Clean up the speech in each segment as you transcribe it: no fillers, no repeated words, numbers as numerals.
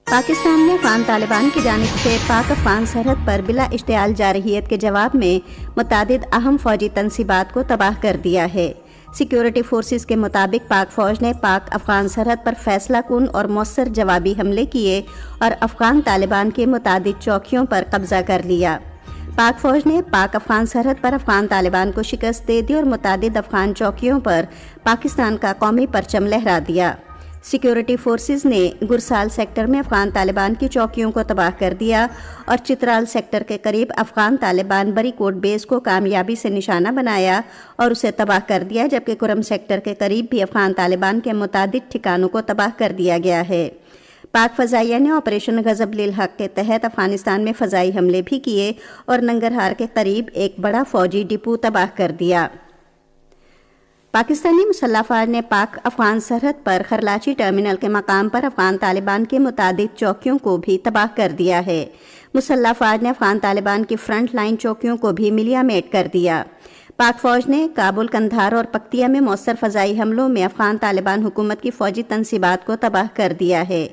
پاکستان میں افغان طالبان کی جانب سے پاک افغان سرحد پر بلا اشتعال جارحیت کے جواب میں متعدد اہم فوجی تنصیبات کو تباہ کر دیا ہے۔ سیکیورٹی فورسز کے مطابق پاک فوج نے پاک افغان سرحد پر فیصلہ کن اور مؤثر جوابی حملے کیے اور افغان طالبان کے متعدد چوکیوں پر قبضہ کر لیا۔ پاک فوج نے پاک افغان سرحد پر افغان طالبان کو شکست دے دی اور متعدد افغان چوکیوں پر پاکستان کا قومی پرچم لہرا دیا۔ سیکیورٹی فورسز نے گرسال سیکٹر میں افغان طالبان کی چوکیوں کو تباہ کر دیا اور چترال سیکٹر کے قریب افغان طالبان بری کوٹ بیس کو کامیابی سے نشانہ بنایا اور اسے تباہ کر دیا، جبکہ کرم سیکٹر کے قریب بھی افغان طالبان کے متعدد ٹھکانوں کو تباہ کر دیا گیا ہے۔ پاک فضائیہ نے آپریشن غضب للحق کے تحت افغانستان میں فضائی حملے بھی کیے اور ننگرہار کے قریب ایک بڑا فوجی ڈپو تباہ کر دیا۔ پاکستانی مسلح افواج نے پاک افغان سرحد پر خرلاچی ٹرمینل کے مقام پر افغان طالبان کے متعدد چوکیوں کو بھی تباہ کر دیا ہے۔ مسلح افواج نے افغان طالبان کی فرنٹ لائن چوکیوں کو بھی ملیا میٹ کر دیا۔ پاک فوج نے کابل، قندھار اور پکتیا میں مؤثر فضائی حملوں میں افغان طالبان حکومت کی فوجی تنصیبات کو تباہ کر دیا ہے۔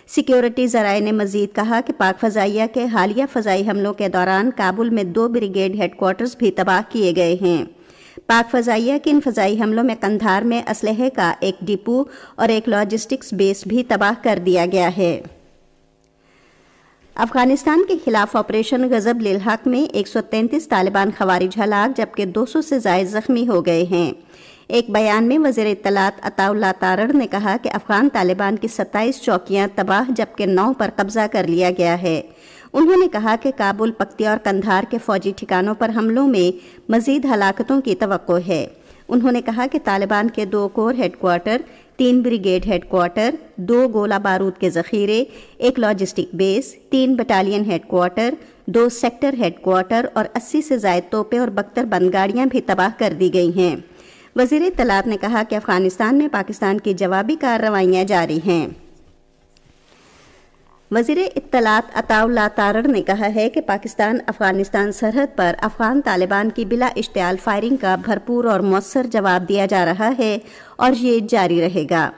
سیکیورٹی ذرائع نے مزید کہا کہ پاک فضائیہ کے حالیہ فضائی حملوں کے دوران کابل میں 2 بریگیڈ ہیڈ کوارٹرز بھی تباہ کیے گئے ہیں۔ پاک فضائیہ کے ان فضائی حملوں میں قندھار میں اسلحے کا ایک ڈپو اور ایک لاجسٹکس بیس بھی تباہ کر دیا گیا ہے۔ افغانستان کے خلاف آپریشن غضب للحق میں 133 طالبان خوارج ہلاک جبکہ 200 سے زائد زخمی ہو گئے ہیں۔ ایک بیان میں وزیر اطلاعات عطا اللہ تارڑ نے کہا کہ افغان طالبان کی 27 چوکیاں تباہ جبکہ 9 پر قبضہ کر لیا گیا ہے۔ انہوں نے کہا کہ کابل، پکتیا اور قندھار کے فوجی ٹھکانوں پر حملوں میں مزید ہلاکتوں کی توقع ہے۔ انہوں نے کہا کہ طالبان کے 2 corps head quarter, 3 brigade head quarter, 2 گولہ بارود کے ذخیرے، 1 logistic base, 3 battalion head quarter, 2 sector head quarter اور 80 سے زائد توپیں اور بختر بند گاڑیاں بھی تباہ کر دی گئی ہیں۔ وزیر اطلاعات نے کہا کہ افغانستان میں پاکستان کی جوابی کارروائیاں جاری ہیں۔ وزیر اطلاعات عطا اللہ تارڑ نے کہا ہے کہ پاکستان افغانستان سرحد پر افغان طالبان کی بلا اشتعال فائرنگ کا بھرپور اور مؤثر جواب دیا جا رہا ہے اور یہ جاری رہے گا۔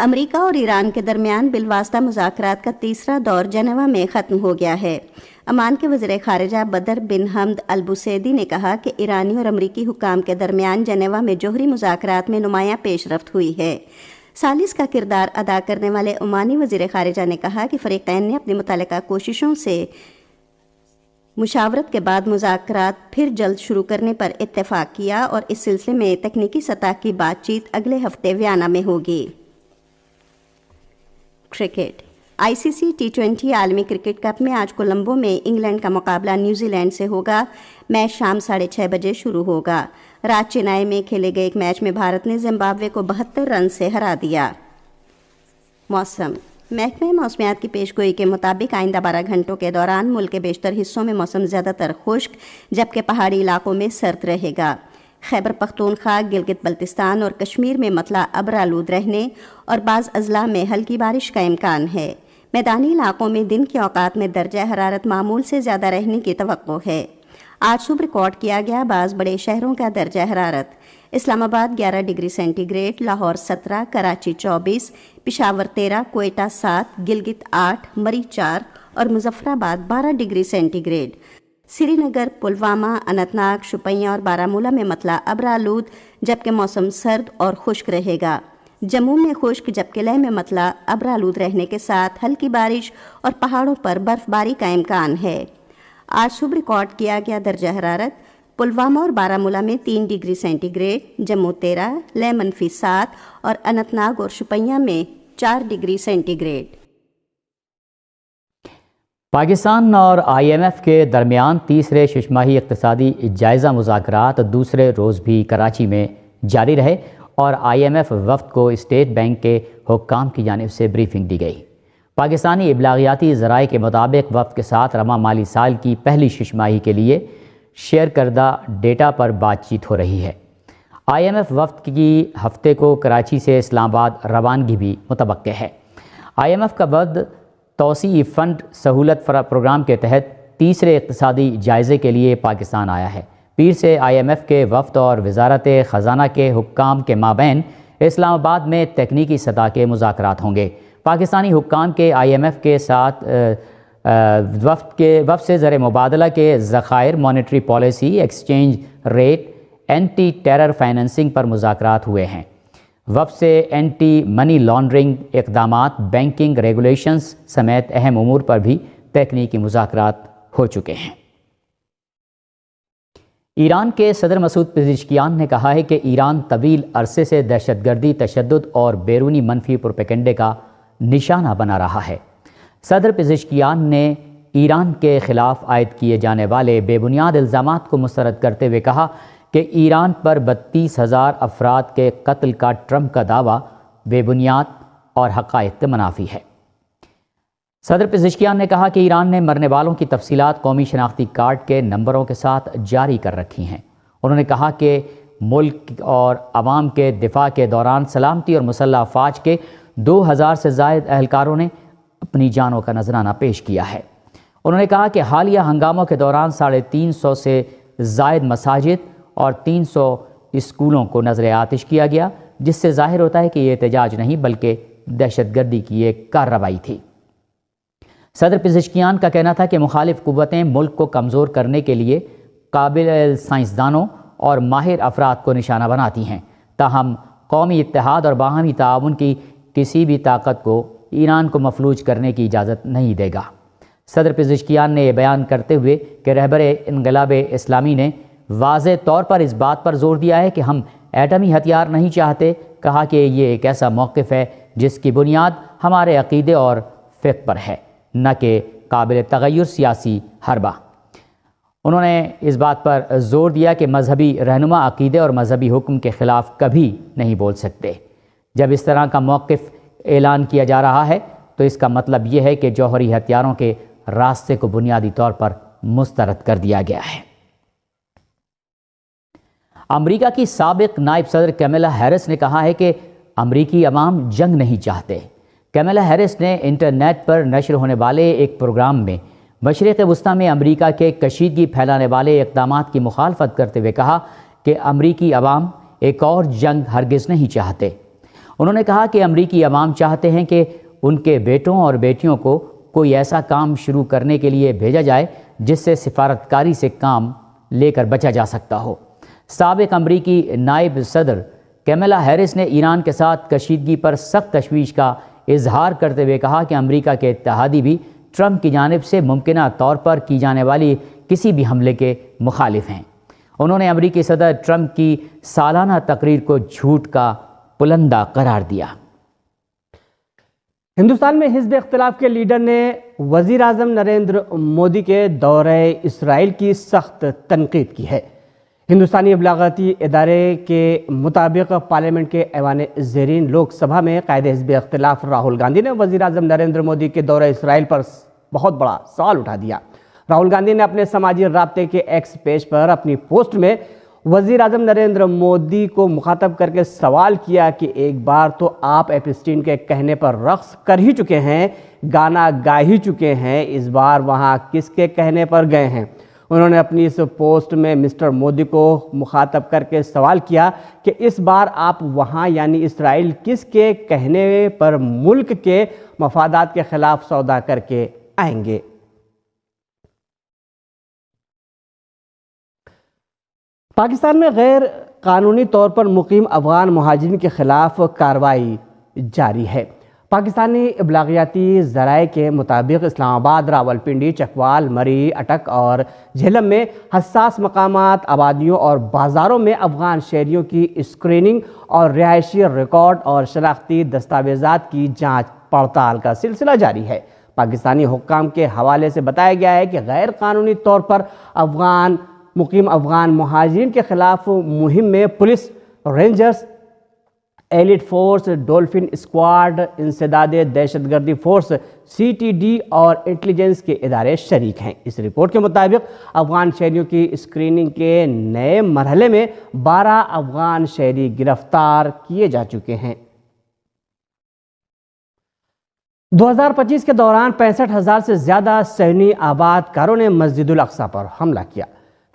امریکہ اور ایران کے درمیان بالواسطہ مذاکرات کا تیسرا دور جنیوا میں ختم ہو گیا ہے۔ عمان کے وزیر خارجہ بدر بن حمد البوسیدی نے کہا کہ ایرانی اور امریکی حکام کے درمیان جنیوا میں جوہری مذاکرات میں نمایاں پیش رفت ہوئی ہے۔ ثالث کا کردار ادا کرنے والے عمانی وزیر خارجہ نے کہا کہ فریقین نے اپنی متعلقہ کوششوں سے مشاورت کے بعد مذاکرات پھر جلد شروع کرنے پر اتفاق کیا اور اس سلسلے میں تکنیکی سطح کی بات چیت اگلے ہفتے ویانا میں ہوگی۔ کرکٹ ICC T20 عالمی کرکٹ کپ میں آج کولمبو میں انگلینڈ کا مقابلہ نیوزی لینڈ سے ہوگا۔ میچ شام 6:30 بجے شروع ہوگا۔ رات چنئی میں کھیلے گئے ایک میچ میں بھارت نے زمبابوے کو 72 رن سے ہرا دیا۔ موسم محکمہ موسمیات کی پیشگوئی کے مطابق آئندہ 12 گھنٹوں کے دوران ملک کے بیشتر حصوں میں موسم زیادہ تر خشک جبکہ پہاڑی علاقوں میں سرد رہے گا۔ خیبر پختونخوا، گلگت بلتستان اور کشمیر میں مطلع ابر آلود رہنے اور بعض اضلاع میں ہلکی بارش کا امکان ہے۔ میدانی علاقوں میں دن کے اوقات میں درجہ حرارت معمول سے زیادہ رہنے کی توقع ہے۔ آج صبح ریکارڈ کیا گیا بعض بڑے شہروں کا درجہ حرارت: Islamabad 11 degree centigrade, Lahore 17، Karachi 24، Peshawar 13، Quetta 7، Gilgit 8، Murree 4 اور Muzaffarabad 12 degree centigrade. Srinagar, Pulwama, Anantnag, Shopian اور بارہمولہ میں مطلع ابر آلود جبکہ موسم سرد اور خشک رہے گا۔ جموں میں خشک جبکہ لیہ میں مطلع ابر آلود رہنے کے ساتھ ہلکی بارش اور پہاڑوں پر برف باری کا امکان ہے۔ آج صبح ریکارڈ کیا گیا درجہ حرارت: پلوامہ اور بارہمولہ میں 3 degree centigrade, Jammu 13، Leh -7 اور اننت ناگ اور شوپیاں میں 4 ڈگری سینٹی گریڈ۔ پاکستان اور IMF کے درمیان تیسرے شش ماہی اقتصادی جائزہ مذاکرات دوسرے روز بھی کراچی میں جاری رہے اور IMF وفد کو اسٹیٹ بینک کے حکام کی جانب سے بریفنگ دی گئی۔ پاکستانی ابلاغیاتی ذرائع کے مطابق وفد کے ساتھ رواں مالی سال کی پہلی شش ماہی کے لیے شیئر کردہ ڈیٹا پر بات چیت ہو رہی ہے۔ IMF وفد کی ہفتے کو کراچی سے اسلام آباد روانگی بھی متوقع ہے۔ IMF کا وفد توسیعی فنڈ سہولت پروگرام کے تحت تیسرے اقتصادی جائزے کے لیے پاکستان آیا ہے۔ پیر سے IMF کے وفد اور وزارت خزانہ کے حکام کے مابین اسلام آباد میں تکنیکی سطح کے مذاکرات ہوں گے۔ پاکستانی حکام کے IMF کے ساتھ وفد سے زر مبادلہ کے ذخائر، monetary policy, exchange rate, anti terror financing پر مذاکرات ہوئے ہیں۔ وفد سے اینٹی منی لانڈرنگ اقدامات، بینکنگ ریگولیشنز سمیت اہم امور پر بھی تکنیکی مذاکرات ہو چکے ہیں۔ ایران کے صدر مسعود پزشکیان نے کہا ہے کہ ایران طویل عرصے سے دہشت گردی، تشدد اور بیرونی منفی پروپیگنڈے کا نشانہ بنا رہا ہے۔ صدر پزشکیان نے ایران کے خلاف عائد کیے جانے والے بے بنیاد الزامات کو مسترد کرتے ہوئے کہا کہ ایران پر 32,000 افراد کے قتل کا ٹرمپ کا دعویٰ بے بنیاد اور حقائق کے منافی ہے۔ صدر پزشکیان نے کہا کہ ایران نے مرنے والوں کی تفصیلات قومی شناختی کارڈ کے نمبروں کے ساتھ جاری کر رکھی ہیں۔ انہوں نے کہا کہ ملک اور عوام کے دفاع کے دوران سلامتی اور مسلح افواج کے 2,000 سے زائد اہلکاروں نے اپنی جانوں کا نذرانہ پیش کیا ہے۔ انہوں نے کہا کہ حالیہ ہنگاموں کے دوران 350 سے زائد مساجد اور 300 اسکولوں کو نذر آتش کیا گیا، جس سے ظاہر ہوتا ہے کہ یہ احتجاج نہیں بلکہ دہشت گردی کی ایک کارروائی تھی۔ صدر پزشکیان کا کہنا تھا کہ مخالف قوتیں ملک کو کمزور کرنے کے لیے قابل سائنسدانوں اور ماہر افراد کو نشانہ بناتی ہیں، تاہم قومی اتحاد اور باہمی تعاون کی کسی بھی طاقت کو ایران کو مفلوج کرنے کی اجازت نہیں دے گا۔ صدر پزشکیان نے یہ بیان کرتے ہوئے کہ رہبر انقلاب اسلامی نے واضح طور پر اس بات پر زور دیا ہے کہ ہم ایٹمی ہتھیار نہیں چاہتے، کہا کہ یہ ایک ایسا موقف ہے جس کی بنیاد ہمارے عقیدے اور فقہ پر ہے، نہ کہ قابل تغیر سیاسی حربہ۔ انہوں نے اس بات پر زور دیا کہ مذہبی رہنما عقیدے اور مذہبی حکم کے خلاف کبھی نہیں بول سکتے۔ جب اس طرح کا موقف اعلان کیا جا رہا ہے تو اس کا مطلب یہ ہے کہ جوہری ہتھیاروں کے راستے کو بنیادی طور پر مسترد کر دیا گیا ہے۔ امریکہ کی سابق نائب صدر کیملا ہیرس نے کہا ہے کہ امریکی عوام جنگ نہیں چاہتے۔ کیملا ہیرس نے انٹرنیٹ پر نشر ہونے والے ایک پروگرام میں مشرق وسطیٰ میں امریکہ کے کشیدگی پھیلانے والے اقدامات کی مخالفت کرتے ہوئے کہا کہ امریکی عوام ایک اور جنگ ہرگز نہیں چاہتے۔ انہوں نے کہا کہ امریکی عوام چاہتے ہیں کہ ان کے بیٹوں اور بیٹیوں کو کوئی ایسا کام شروع کرنے کے لیے بھیجا جائے جس سے سفارتکاری سے کام لے کر بچا جا سکتا ہو۔ سابق امریکی نائب صدر کیملا ہیرس نے ایران کے ساتھ کشیدگی پر سخت تشویش کا اظہار کرتے ہوئے کہا کہ امریکہ کے اتحادی بھی ٹرمپ کی جانب سے ممکنہ طور پر کی جانے والی کسی بھی حملے کے مخالف ہیں۔ انہوں نے امریکی صدر ٹرمپ کی سالانہ تقریر کو جھوٹ کا پلندہ قرار دیا۔ ہندوستان میں حزب اختلاف کے لیڈر نے وزیر اعظم نریندر مودی کے دورہ اسرائیل کی سخت تنقید کی ہے۔ ہندوستانی ابلاغاتی ادارے کے مطابق پارلیمنٹ کے ایوان زیرین لوک سبھا میں قائد حزب اختلاف راہل گاندھی نے وزیر اعظم نریندر مودی کے دورہ اسرائیل پر بہت بڑا سوال اٹھا دیا۔ راہل گاندھی نے اپنے سماجی رابطے کے ایکس پیج پر اپنی پوسٹ میں وزیر اعظم نریندر مودی کو مخاطب کر کے سوال کیا کہ ایک بار تو آپ ایپسٹین کے کہنے پر رقص کر ہی چکے ہیں، گانا گا ہی چکے ہیں، اس بار وہاں کس کے کہنے پر گئے ہیں؟ انہوں نے اپنی اس پوسٹ میں مسٹر مودی کو مخاطب کر کے سوال کیا کہ اس بار آپ وہاں یعنی اسرائیل کس کے کہنے پر ملک کے مفادات کے خلاف سودا کر کے آئیں گے؟ پاکستان میں غیر قانونی طور پر مقیم افغان مہاجرین کے خلاف کارروائی جاری ہے۔ پاکستانی ابلاغیاتی ذرائع کے مطابق اسلام آباد، راولپنڈی، چکوال، مری، اٹک اور جہلم میں حساس مقامات، آبادیوں اور بازاروں میں افغان شہریوں کی اسکریننگ اور رہائشی ریکارڈ اور شناختی دستاویزات کی جانچ پڑتال کا سلسلہ جاری ہے۔ پاکستانی حکام کے حوالے سے بتایا گیا ہے کہ غیر قانونی طور پر مقیم افغان مہاجرین کے خلاف مہم میں police, rangers, elite force, dolphin squad, انسداد دہشت گردی فورس CTD اور انٹیلیجنس کے ادارے شریک ہیں۔ اس رپورٹ کے مطابق افغان شہریوں کی اسکریننگ کے نئے مرحلے میں 12 افغان شہری گرفتار کیے جا چکے ہیں۔ 2025 کے دوران 65,000 سے زیادہ صہیونی آباد کاروں نے مسجد الاقصی پر حملہ کیا۔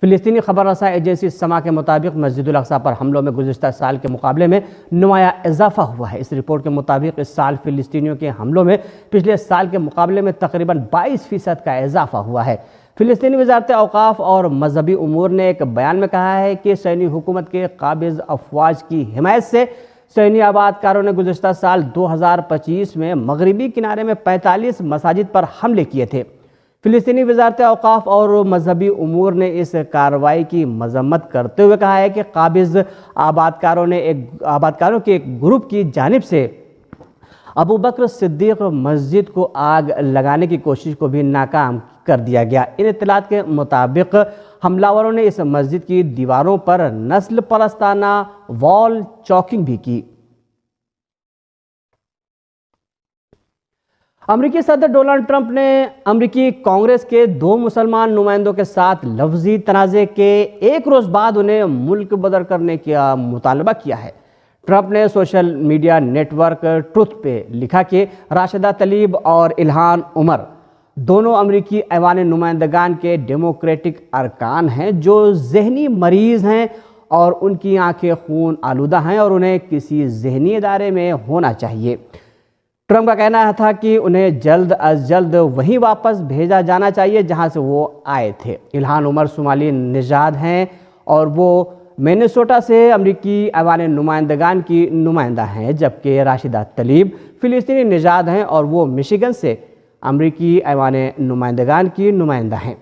فلسطینی خبر رساں ایجنسی سما کے مطابق مسجد الاقصیٰ پر حملوں میں گزشتہ سال کے مقابلے میں نمایاں اضافہ ہوا ہے۔ اس رپورٹ کے مطابق اس سال فلسطینیوں کے حملوں میں پچھلے سال کے مقابلے میں تقریباً 22% کا اضافہ ہوا ہے۔ فلسطینی وزارت اوقاف اور مذہبی امور نے ایک بیان میں کہا ہے کہ صہیونی حکومت کے قابض افواج کی حمایت سے صہیونی آباد کاروں نے گزشتہ سال 2025 میں مغربی کنارے میں 45 مساجد پر حملے کیے تھے۔ فلسطینی وزارت اوقاف اور مذہبی امور نے اس کارروائی کی مذمت کرتے ہوئے کہا ہے کہ قابض آبادکاروں کے ایک گروپ کی جانب سے ابو بکر صدیق مسجد کو آگ لگانے کی کوشش کو بھی ناکام کر دیا گیا۔ ان اطلاعات کے مطابق حملہ نے اس مسجد کی دیواروں پر نسل پرستانہ وال چاکنگ بھی کی۔ امریکی صدر ڈونلڈ ٹرمپ نے امریکی کانگریس کے 2 مسلمان نمائندوں کے ساتھ لفظی تنازع کے ایک روز بعد انہیں ملک بدر کرنے کا مطالبہ کیا ہے۔ ٹرمپ نے social media network Truth پہ لکھا کہ راشدہ تلیب اور الہان عمر دونوں امریکی ایوان نمائندگان کے ڈیموکریٹک ارکان ہیں جو ذہنی مریض ہیں اور ان کی آنکھیں خون آلودہ ہیں اور انہیں کسی ذہنی ادارے میں ہونا چاہیے۔ ٹرمپ کا کہنا تھا کہ انہیں جلد از جلد وہیں واپس بھیجا جانا چاہیے جہاں سے وہ آئے تھے۔ الہان عمر صومالی نژاد ہیں اور وہ مینیسوٹا سے امریکی ایوان نمائندگان کی نمائندہ ہیں، جبکہ راشدہ تلیب فلسطینی نژاد ہیں اور وہ مشیگن سے امریکی ایوان نمائندگان کی نمائندہ ہیں۔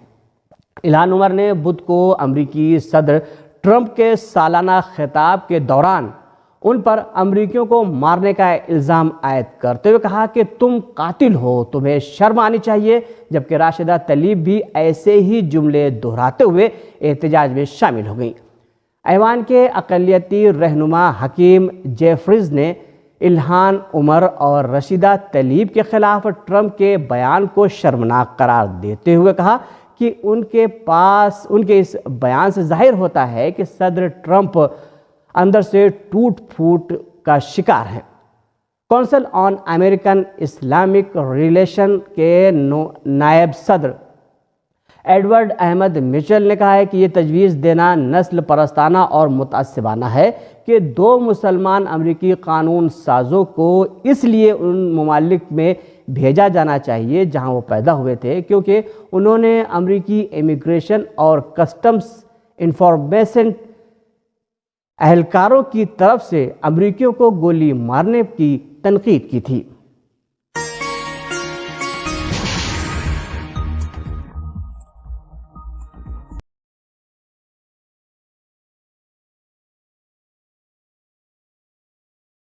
الہان عمر نے بدھ کو امریکی صدر ٹرمپ کے سالانہ خطاب کے دوران ان پر امریکیوں کو مارنے کا الزام عائد کرتے ہوئے کہا کہ تم قاتل ہو، تمہیں شرم آنی چاہیے، جبکہ راشدہ تلیب بھی ایسے ہی جملے دہراتے ہوئے احتجاج میں شامل ہو گئیں۔ ایوان کے اقلیتی رہنما حکیم جیفریز نے الہان عمر اور راشدہ تلیب کے خلاف ٹرمپ کے بیان کو شرمناک قرار دیتے ہوئے کہا کہ ان کے اس بیان سے ظاہر ہوتا ہے کہ صدر ٹرمپ اندر سے ٹوٹ پھوٹ کا شکار ہیں۔ کونسل آن امریکن اسلامک ریلیشن کے نائب صدر ایڈورڈ احمد مچل نے کہا ہے کہ یہ تجویز دینا نسل پرستانہ اور متعصبانہ ہے کہ 2 مسلمان امریکی قانون سازوں کو اس لیے ان ممالک میں بھیجا جانا چاہیے جہاں وہ پیدا ہوئے تھے کیونکہ انہوں نے امریکی امیگریشن اور کسٹمز انفارمیشن اہلکاروں کی طرف سے امریکیوں کو گولی مارنے کی تنقید کی تھی۔